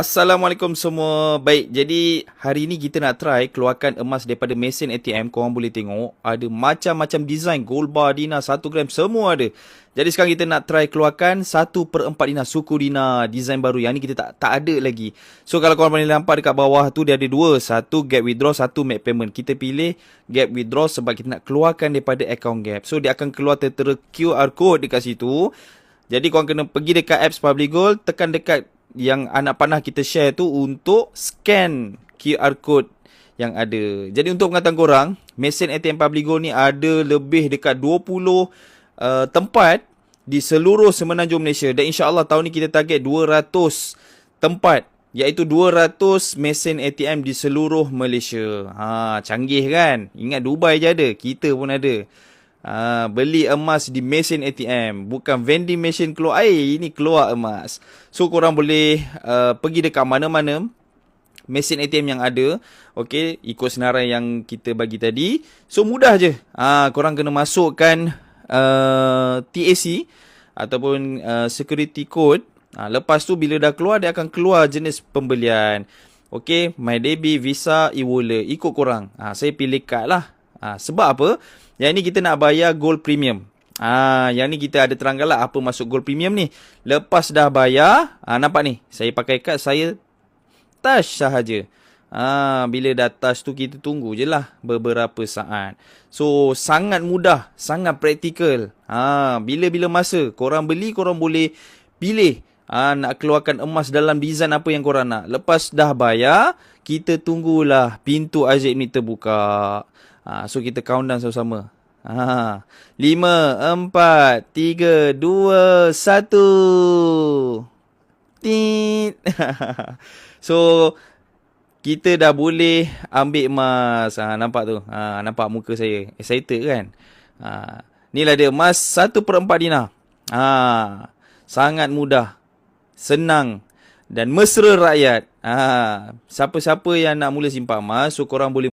Assalamualaikum semua. Baik, jadi hari ni kita nak try keluarkan emas daripada mesin ATM. Korang boleh tengok ada macam-macam design, gold bar, dinar, 1 gram, semua ada. Jadi sekarang kita nak try keluarkan 1/4 dinar, suku dinar, design baru. Yang ni kita tak ada lagi. So kalau korang boleh nampak dekat bawah tu dia ada dua. Satu gap withdraw, satu make payment. Kita pilih gap withdraw sebab kita nak keluarkan daripada account gap. So dia akan keluar tertera QR code dekat situ. Jadi korang kena pergi dekat apps Public Gold, tekan dekat yang anak panah kita share tu untuk scan QR code yang ada. Jadi untuk pengetahuan korang, mesin ATM Public Gold ni ada lebih dekat 20 tempat di seluruh semenanjung Malaysia. Dan insya-Allah tahun ni kita target 200 tempat, iaitu 200 mesin ATM di seluruh Malaysia. Canggih kan? Ingat Dubai je ada, kita pun ada. Beli emas di mesin ATM, bukan vending machine keluar air, ini keluar emas. So korang boleh pergi dekat mana-mana mesin ATM yang ada, okey, ikut senarai yang kita bagi tadi. So mudah je. Korang kena masukkan TAC ataupun security code. Lepas tu bila dah keluar, dia akan keluar jenis pembelian. Okey, My Debit, Visa, e-wallet, ikut korang. Saya pilih kad lah. Sebab apa? Yang ni kita nak bayar gold premium. Yang ni kita ada terangkan lah apa masuk gold premium ni. Lepas dah bayar, nampak ni, saya pakai kad, saya touch sahaja. Bila dah touch tu kita tunggu je lah beberapa saat. So sangat mudah, sangat praktikal. Bila-bila masa korang beli, korang boleh pilih nak keluarkan emas dalam design apa yang korang nak. Lepas dah bayar, kita tunggulah pintu ajaib ni terbuka. So kita count down sama-sama. 5, 4, 3, 2, 1. Tit. So kita dah boleh ambil emas. Nampak tu? Nampak muka saya excited kan? Ni lah dia emas 1/4 dinar. Sangat mudah, senang dan mesra rakyat. Siapa-siapa yang nak mula simpan emas, so korang boleh